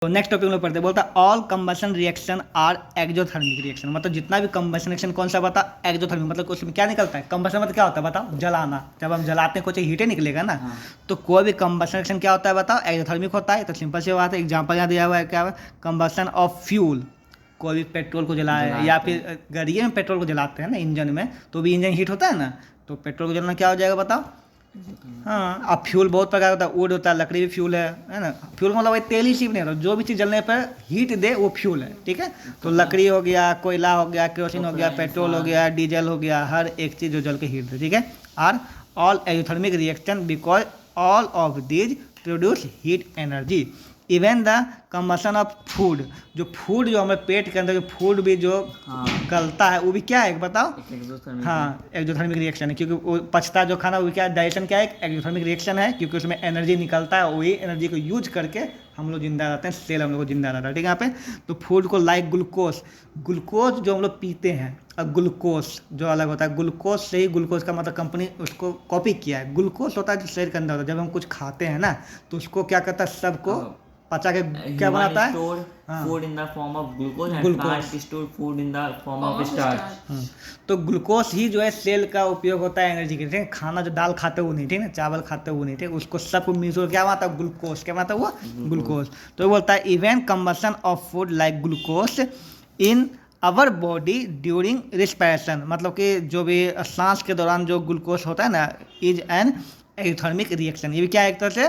तो next topic में पढ़ते हैं, बोलता है all combustion reaction are exothermic reaction. मतलब जितना भी कंबशन रिएक्शन कौन सा बता, एक्जोथर्मिक। मतलब उसमें क्या निकलता है, कंबशन मतलब क्या होता है बताओ, जलाना। जब हम जलाते हैं कुछ हीटे निकलेगा ना। तो कोई भी कंबशन रिएक्शन क्या होता है बताओ, एक्जोथर्मिक होता है। तो सिंपल सी बात है, एग्जाम्पल यहाँ दिया हुआ है क्या है, कंबशन ऑफ फ्यूल। कोई भी पेट्रोल को जलाए या फिर गाड़ियों में पेट्रोल को जलाते हैं ना इंजन में, तो भी इंजन हीट होता है ना। तो पेट्रोल को जलाना क्या हो जाएगा बताओ। हाँ, अब फ्यूल बहुत प्रकार होता है, वुड होता है, लकड़ी भी फ्यूल है ना। फ्यूल मतलब वही तेल ही सिर्फ नहीं होता, जो भी चीज़ जलने पर हीट दे वो फ्यूल है, ठीक है। तो लकड़ी हो गया, कोयला हो गया, केरोसिन हो गया, पेट्रोल हो गया, डीजल हो गया, हर एक चीज़ जो जल के हीट दे, ठीक है। Are all exothermic reaction because all of these produce heat energy. Even the combustion of food, जो फूड जो हमारे पेट के अंदर जो फूड भी जो गलता है वो भी क्या है बताओ। हाँ, एक्सोथर्मिक रिएक्शन है, क्योंकि वो पचता जो खाना वो क्या डाइजेशन क्या है, एक्सोथर्मिक रिएक्शन है, क्योंकि उसमें एनर्जी निकलता है। वही एनर्जी को यूज करके हम लोग जिंदा रहते हैं, सेल हम लोग को जिंदा रहता है, ठीक है। यहाँ पे तो फूड को लाइक ग्लूकोज, ग्लूकोज जो हम लोग पीते हैं, और ग्लूकोज जो अलग होता है, ग्लूकोज से ही ग्लूकोज का मतलब कंपनी उसको कॉपी किया है। ग्लूकोज होता है जो शरीर के अंदर होता है, जब हम कुछ खाते हैं ना तो उसको क्या करता है, सबको पचा के क्या बनाता है, food in the form of glucose and glucose plant store food in the form of starch. तो ग्लूकोज ही जो है सेल का उपयोग होता है एनर्जी के लिए, ठीक है। खाना जो दाल खाते वो नहीं, ठीक है, चावल खाते वो नहीं, ठीक है, उसको सबको मिलकर क्या बनाता है, ग्लूकोज। क्या बनाता है वो, ग्लूकोज। तो बोलता है even combustion of food like glucose in our body during respiration. मतलब कि जो भी सांस के दौरान जो ग्लूकोज होता है ना, इज एन एक्सोथर्मिक रिएक्शन। ये भी क्या है एक तरह से,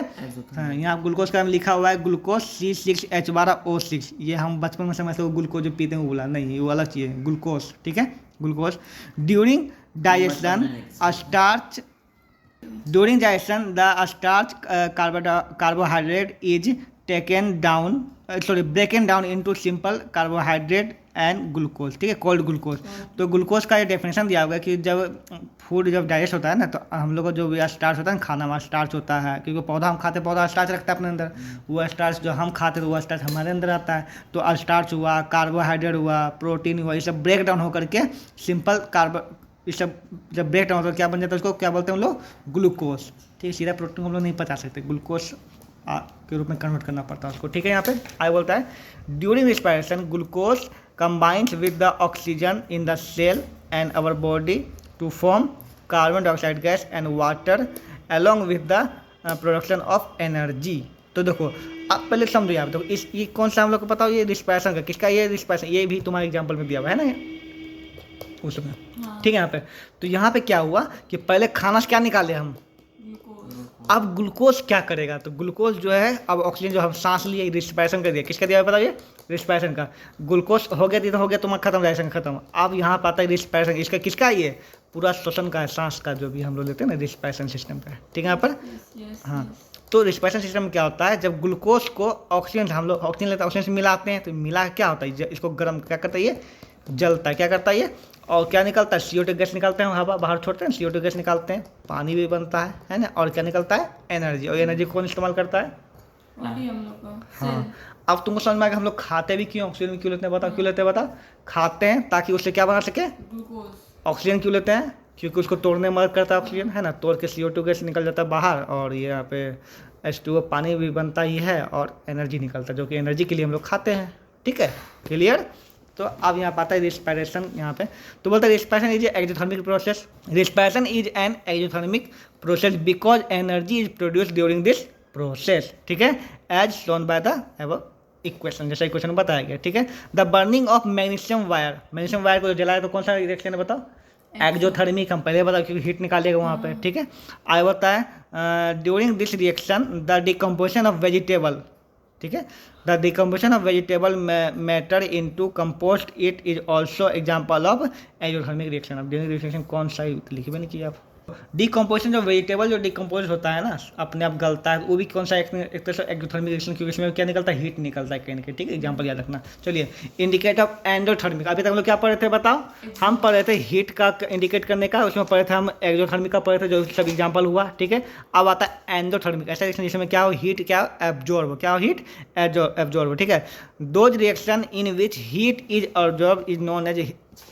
हाँ, यहाँ ग्लूकोज का लिखा हुआ है ग्लूकोज C6H12O6। ये हम बचपन में समझते हैं ग्लूकोज जो पीते हैं वो बोला, नहीं वो अलग चीज़ है, ग्लूकोज, ठीक है, glucose. During digestion starch, during digestion the starch carbohydrate is taken down, sorry ब्रेकन down into simple carbohydrate and glucose, ठीक है, कोल्ड ग्लूकोज। तो ग्लूकोज का ये डेफिनेशन दिया हुआ है कि जब फूड जब डाइजेस्ट होता है ना, तो हम लोग को जो भी स्टार्च होता है ना, खाना में स्टार्च होता है, क्योंकि पौधा हम खाते हैं, पौधा स्टार्च रखता है अपने अंदर। वो स्टार्च जो हम खाते हैं वो स्टार्च हमारे अंदर आता है। तो स्टार्च हुआ, कार्बोहाइड्रेट हुआ, प्रोटीन हुआ, ये सब ब्रेक डाउन होकर के सिंपल कार्बो, ये सब जब ब्रेक डाउन होता है क्या बन जाता है, उसको क्या बोलते हैं हम लोग, ग्लूकोज, ठीक है। सीधा प्रोटीन हम लोग नहीं पचा सकते, ग्लूकोज के रूप में कन्वर्ट करना पड़ता है उसको, ठीक है। यहाँ पे आई बोलता है during respiration glucose combines with the oxygen in the cell and our body to form carbon dioxide gas and water along with the production of energy। तो देखो आप पहले समझो, यहाँ पे देखो इस ये कौन सा हम लोग को पता हो, ये रिस्पिरेशन का, किसका ये रिस्पिरेशन, ये भी तुम्हारे एग्जाम्पल में दिया हुआ है ना उसमें, ठीक है। यहाँ पे तो यहाँ पे क्या हुआ कि पहले खाना से क्या निकाले हम, अब ग्लूकोज क्या करेगा, तो ग्लूकोज जो है अब ऑक्सीजन जो हम सांस लिए रिस्पिरेशन कर दिया, किसका दिया बताइए, रिस्पिरेशन का। ग्लूकोज हो गया तो हो गया तुम्हारा खत्म, डाइजेशन खत्म। अब यहाँ पर आता है रिस्पिरेशन, इसका किसका, ये पूरा श्वसन का है, सांस का जो भी हम लोग लेते हैं ना, रिस्पिरेशन सिस्टम का है, ठीक है। यहाँ पर हाँ, तो रिस्पिरेशन सिस्टम में क्या होता है, जब ग्लूकोज को ऑक्सीजन, हम लोग ऑक्सीजन लेते हैं, ऑक्सीजन से मिलाते हैं, तो मिला क्या होता है, इसको गर्म क्या करता है, ये जलता है, क्या करता है ये, और क्या निकलता है, CO2 गैस निकलते हैं, हवा बाहर छोड़ते हैं, CO2 गैस निकालते हैं, पानी भी बनता है ना, और क्या निकलता है, एनर्जी। और एनर्जी कौन इस्तेमाल करता है, हाँ। अब तुमको समझ में आएगा हम लोग खाते भी क्यों, ऑक्सीजन क्यों लेते हैं बताओ, क्यों लेते हैं बताओ, खाते हैं ताकि उससे क्या बना सके, ऑक्सीजन। क्यों लेते हैं, क्योंकि उसको तोड़ने में मदद करता है ऑक्सीजन, है ना, तोड़ के CO2 गैस निकल जाता है बाहर, और ये यहाँ पे H2O पानी भी बनता ही है, और एनर्जी निकलता है, जो कि एनर्जी के लिए हम लोग खाते हैं, ठीक है, क्लियर। तो अब यहाँ पाता है रिस्पिरेशन, यहाँ पे तो बोलता है respiration is exothermic process, respiration is an exothermic process because energy is produce during this process, ठीक है, as shown by the above equation, जैसा इक्वेशन बताया गया, ठीक है। The burning of magnesium wire, magnesium wire को जलाया तो कौन सा रिएक्शन है बताओ, एक्सोथर्मिक, हम पहले बताओ क्योंकि हीट निकालेगा वहाँ पे, ठीक है। आगे होता है during this reaction the decomposition of vegetable, ठीक है, the decomposition of vegetable matter into compost it is also example of exothermic reaction. अब रिएक्शन कौन सा लिखे भी नहीं किया आप, डिकम्पोजिशन जो वेजिटेबल जो डिकम्पोज होता है ना, अपने आप गलता है, वो भी कौन सा एक तरह से एक्सोथर्मिक रिएक्शन, क्योंकि इसमें क्या निकलता है, हीट निकलता है कहीं ना कहीं, ठीक है, एग्जाम्पल याद रखना। चलिए इंडिकेट ऑफ एंडोथर्मिक, अभी तक हम लोग क्या पढ़े थे बताओ, हम पढ़े थे हीट का इंडिकेट करने का, उसमें पढ़े थे हम एक्सोथर्मिक का पढ़े थे, जो सब एग्जाम्पल हुआ, ठीक है। अब आता है एंडोथर्मिक, ऐसा रिएक्शन जिसमें क्या हो, हीट क्या एब्जॉर्ब, क्या हो, हीट एब्जॉर्ब, ठीक है। Those reaction in which heat is absorb is known as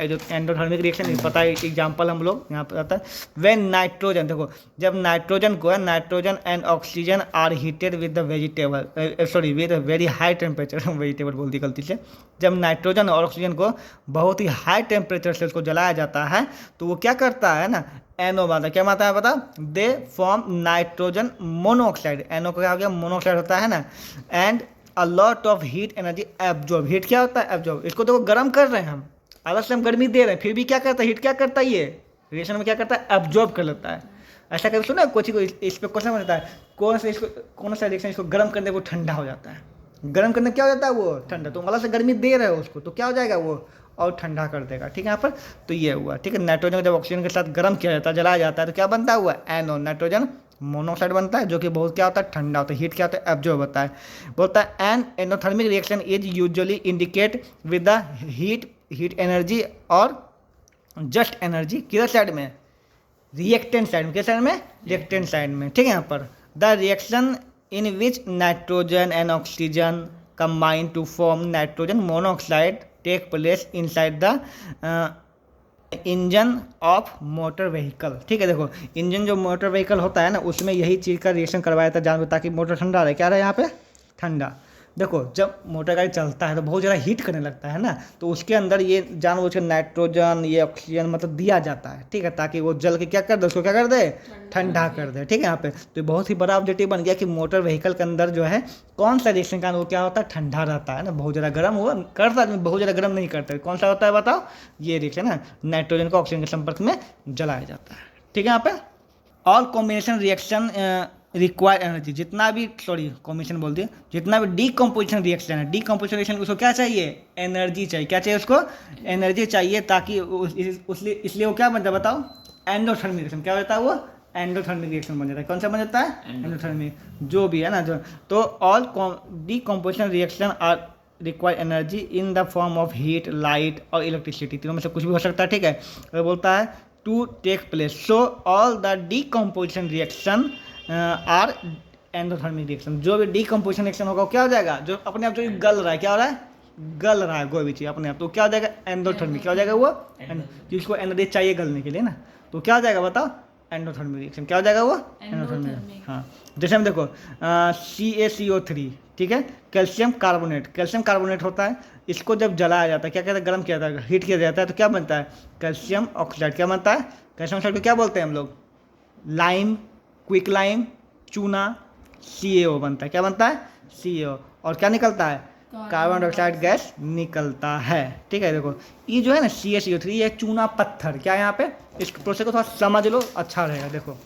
जो एंडोथर्मिक रिएक्शन पता है, एग्जांपल हम लोग यहाँ पर आता है व्हेन नाइट्रोजन, देखो जब नाइट्रोजन को है, nitrogen and oxygen are heated with the vegetable, sorry with very high temperature, vegetable बोल दी गलती से, जब नाइट्रोजन और ऑक्सीजन को बहुत ही हाई टेम्परेचर से उसको जलाया जाता है तो वो क्या करता है ना, एनओ बनता, क्या बनता है पता, they form nitrogen monoxide, NO का क्या हो गया, मोनोऑक्साइड होता है ना, and a lot of heat energy absorb, heat क्या होता है, एब्जॉर्ब, इसको देखो गर्म कर रहे हैं हम, अलग से हम गर्मी दे रहे हैं, फिर भी क्या करता है, हीट क्या करता है, ये रिएक्शन में क्या करता है, एब्जॉर्ब कर लेता है। ऐसा कभी सुना कोई को इस पर क्वेश्चन बनता है, कौन सा रिएक्शन इसको गर्म करने वो ठंडा हो जाता है, गर्म करने क्या हो जाता है वो ठंडा, तो अलग से गर्मी दे रहे हो उसको तो क्या हो जाएगा वो और ठंडा कर देगा, ठीक है यहाँ पर। तो ये हुआ, ठीक है, नाइट्रोजन को जब ऑक्सीजन के साथ गर्म किया जाता है, जलाया जाता है तो क्या बनता है, हुआ एनओ, नाइट्रोजन मोनोऑक्साइड बनता है, जो कि बहुत क्या होता है, ठंडा होता है, हीट क्या होता है, एब्जॉर्ब होता है। बोलता है an endothermic reaction is usually indicate with the heat energy और जस्ट एनर्जी किधर साइड में, रिएक्टेंट साइड में, किस साइड में, रिएक्टेंट साइड में, ठीक है यहाँ पर। The reaction in which nitrogen and oxygen combine to form nitrogen monoxide take place inside the engine of motor vehicle, ठीक है। देखो इंजन जो मोटर व्हीकल होता है ना, उसमें यही चीज़ का रिएक्शन करवाया था जानवर, ताकि मोटर ठंडा रहे, क्या रहे यहाँ पे, ठंडा। देखो जब मोटर गाड़ी चलता है तो बहुत ज़्यादा हीट करने लगता है ना, तो उसके अंदर ये जानबूझ के नाइट्रोजन, ये ऑक्सीजन मतलब दिया जाता है, ठीक है, ताकि वो जल के क्या कर दे, उसको क्या कर दे, ठंडा कर दे, ठीक है यहाँ पे। तो बहुत ही बड़ा ऑब्जेक्टिव बन गया कि मोटर व्हीकल के अंदर जो है कौन सा रिएक्शन का वो क्या होता है, ठंडा रहता है ना, बहुत ज़्यादा गर्म वो करता है, बहुत ज़्यादा गर्म नहीं करता है, कौन सा होता है बताओ, ये रिएक्शन है, नाइट्रोजन को ऑक्सीजन के संपर्क में जलाया जाता है, ठीक है यहाँ पे। All combination reaction require energy, जितना भी कॉम्बिनेशन बोल दिए, जितना भी डीकम्पोजिशन रिएक्शन है, डीकम्पोजिशन रिएक्शन उसको क्या चाहिए, एनर्जी चाहिए, क्या चाहिए उसको, एनर्जी चाहिए, ताकि इसलिए वो क्या बनता है बताओ, एंडोथर्मिक रिएक्शन, क्या होता है वो, एंडोथर्मिक रिएक्शन बन जाता है, कौन सा बन जाता है, एंडोथर्मिक, जो भी है ना जो। तो all decomposition reaction are require energy in the form of heat, light और इलेक्ट्रिसिटी, तीनों में से कुछ भी हो सकता है, ठीक है। और बोलता है to take place, so all the decomposition reaction are endothermic reaction, जो भी डीकम्पोजिशन रिएक्शन होगा वो क्या हो जाएगा, जो अपने आप जो गल रहा है, क्या हो रहा है, गल रहा है कोई भी चीज़ अपने आप, तो क्या हो जाएगा, एंडोथर्मिक, क्या हो जाएगा वो, जिसको एनर्जी चाहिए गलने के लिए ना, तो क्या हो जाएगा बताओ, एंडोथर्मिक रिएक्शन, क्या हो जाएगा वो, एंडोथर्मिक। हाँ जैसे हम देखो CaCO3, ठीक है, कैल्शियम कार्बोनेट होता है, इसको जब जलाया जाता है, क्या कहते हैं, गर्म किया जाता है, हीट किया जाता है, तो क्या बनता है, कैल्शियम ऑक्साइड, क्या बनता है, कैल्शियम ऑक्साइड को क्या बोलते हैं हम लोग, लाइम, क्विक लाइम, चूना, CaO बनता है, क्या बनता है, CaO, और क्या निकलता है, कार्बन डाइऑक्साइड गैस निकलता है, ठीक है। देखो ये जो है ना CaCO3, ये चूना पत्थर, क्या है यहाँ पे, इस प्रोसेस को थोड़ा समझ लो, अच्छा रहेगा। देखो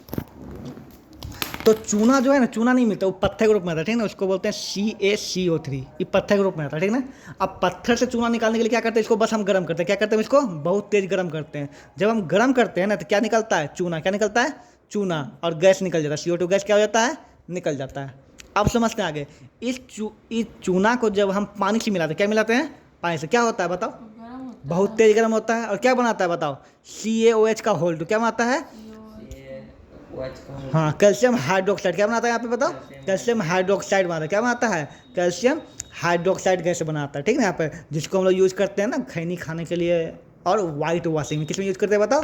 तो चूना जो है ना, चूना नहीं मिलता, वो पत्थर के रूप में आता है, ठीक है ना, उसको बोलते हैं CaCO3, ये पत्थर के रूप में आता है, ठीक है ना। अब पत्थर से चूना निकालने के लिए क्या करते हैं, इसको बस हम गर्म करते हैं, क्या करते हैं, इसको बहुत तेज गर्म करते हैं, जब हम गर्म करते हैं ना तो क्या निकलता है, चूना, क्या निकलता है, चूना, और गैस निकल जाता है, CO2 गैस क्या हो जाता है, निकल जाता है। अब समझते हैं आगे, इस चूना को जब हम पानी से मिलाते हैं, क्या मिलाते हैं, पानी से, क्या होता है बताओ, बहुत तेज गर्म होता है, और क्या बनाता है बताओ, CaOH का होल्ड, क्या बनाता है, हाँ कैल्शियम हाइड्रोक्साइड, क्या बनाता है यहाँ पे बताओ, कैल्शियम हाइड्रोक्साइड बनाता है, क्या बनाता है, कैल्शियम हाइड्रोक्साइड गैस बनाता है, ठीक है ना, यहाँ पे जिसको हम लोग यूज़ करते हैं ना खैनी खाने के लिए, और वाइट वॉशिंग में, किस में यूज़ करते हैं बताओ,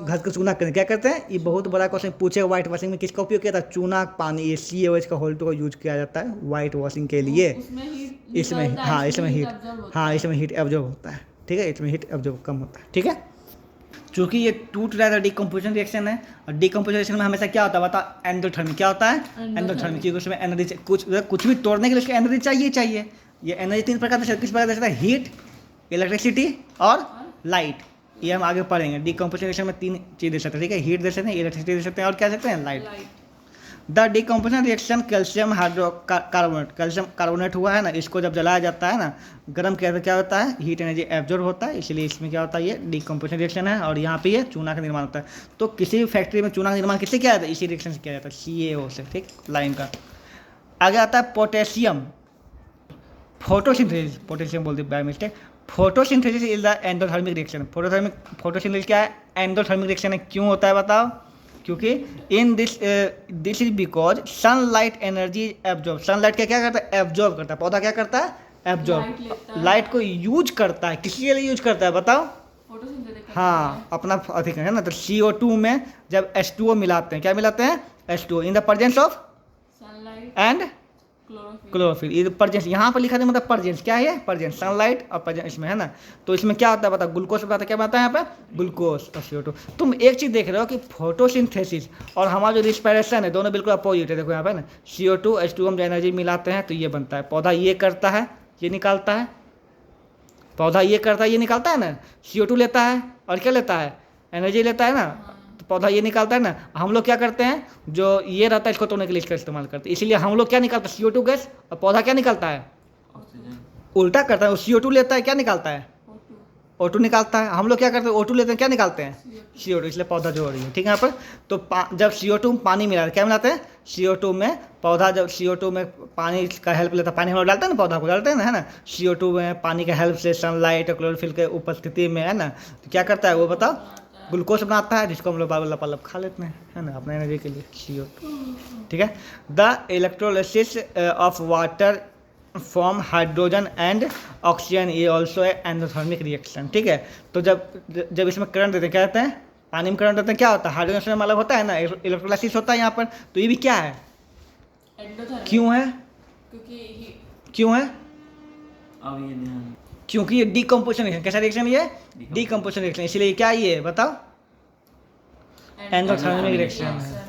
घर का चूना करने, क्या करते हैं, ये बहुत बड़ा क्वेश्चन पूछे, वाइट वॉशिंग में किसका उपयोग किया था, चूना, पानी, ये CaOH का होल्ड को यूज किया जाता है वाइट वॉशिंग के लिए, इसमें हाँ इसमें हीट एब्जॉर्ब होता है, ठीक है, इसमें हीट एब्जॉर्ब कम होता है, ठीक है। चूँकि ये टूट रहा था, डीकम्पोजिशन रिएक्शन है, और डीकम्पोजिशन रिएक्शन में हमेशा क्या होता है बताओ, एंडोथर्मिक, क्या होता है, एंडोथर्मिक, क्योंकि उसमें एनर्जी, कुछ भी तोड़ने के लिए उसकी एनर्जी चाहिए। ये एनर्जी तीन प्रकार से, किस प्रकार से, हीट, इलेक्ट्रिसिटी और लाइट, ये हम आगे पढ़ेंगे। डीकम्पोजिशन रिएक्शन में तीन चीज़ दे सकते हैं, ठीक है, हीट दे सकते हैं, इलेक्ट्रिसिटी दे सकते हैं, और क्या सकते हैं, light. The decomposition reaction calcium hydrocarbonate, calcium carbonate हुआ है ना, इसको जब जलाया जाता है ना, गर्म किया तो क्या होता है, हीट एनर्जी एब्जॉर्ब होता है, इसलिए इसमें क्या होता है, ये डीकम्पोजिशन रिएक्शन है, और यहाँ पे ये चूना का निर्माण होता है। तो किसी भी फैक्ट्री में चूना का निर्माण किससे किया जाता है, इसी रिएक्शन से किया जाता है, CaO से, ठीक, लाइम का। आगे आता है पोटेशियम, फोटोसिंथेसिस, पोटेशियम बोलते by mistake, photosynthesis is the endothermic reaction, photosynthesis क्या है, एंडोथर्मिक रिएक्शन है, क्यों होता है बताओ, क्योंकि in this is because sunlight energy absorb, sunlight क्या करता है, एब्जॉर्ब करता है, पौधा क्या करता है, एब्जॉर्ब, लाइट को यूज करता है, किसी के लिए यूज करता है बताओ, हाँ अपना अधिक है ना। तो CO2 में जब H2O मिलाते हैं, क्या मिलाते हैं? H2O in the presence of sunlight, and chlorophyll. Chlorophyll. ये प्रेजेंस यहाँ पर लिखा था, मतलब प्रेजेंस क्या है? प्रेजेंस, सनलाइट और प्रेजेंस इसमें है ना। तो इसमें क्या होता है बता, ग्लूकोज बताता है, क्या बताया यहाँ पे? ग्लूकोज और CO2। तुम एक चीज़ देख रहे हो कि फोटोसिंथेसिस और हमारा जो रिस्पिरेशन है दोनों बिल्कुल अपोजिट है। देखो यहाँ पे ना CO2 H2O हम जो एनर्जी मिलाते हैं तो ये बनता है। पौधा ये करता है, ये निकालता है। पौधा ये करता है, ये निकालता है ना। CO2 लेता है और क्या लेता है? एनर्जी लेता है ना। तो पौधा ये निकालता है ना। हम लोग क्या करते हैं, जो ये रहता है इसको तोड़ने के लिए इसका इस्तेमाल करते हैं। इसीलिए हम लोग क्या निकालते हैं? CO2 gas. और पौधा क्या निकालता है? ऑक्सीजन। उल्टा करता है, वो CO2 लेता है, क्या निकालता है? O2, O2 निकालता है। हम लोग क्या करते हैं? O2 लेते हैं, क्या निकालते हैं? CO2। इसलिए पौधा जो हो रही है, ठीक है यहाँ पर। तो जब CO2 में पानी मिला, क्या मिलाते हैं? CO2 में पौधा जब CO2 में पानी का हेल्प लेता है, पानी हम लोग डालते हैं ना, पौधा को डालते हैं ना, है ना। CO2 में पानी का हेल्प से सनलाइट और क्लोरोफिल के उपस्थिति में, है ना, तो क्या करता है वो बताओ? ग्लूकोज बनाता है, जिसको हम लोग लपालप खा लेते हैं, है ना, अपने एनर्जी के लिए CO2। ठीक है। The electrolysis of water form hydrogen and oxygen, ये ऑल्सो है एंडोथर्मिक रिएक्शन। ठीक है। तो जब इसमें करंट देते हैं, क्या कहते हैं? पानी में करंट देते हैं, क्या होता है? हाइड्रोजन से मतलब होता है ना, इलेक्ट्रोलाइसिस होता है यहाँ पर। तो ये भी क्या है? एंडोथर्मिक। क्यों है? क्यों है? अब ये ध्यान, क्योंकि ये डीकम्पोजिशन रिएक्शन, कैसा रिएक्शन ये? Decomposition reaction. इसीलिए क्या ये बताओ? एंडोथर्मिक रिएक्शन है।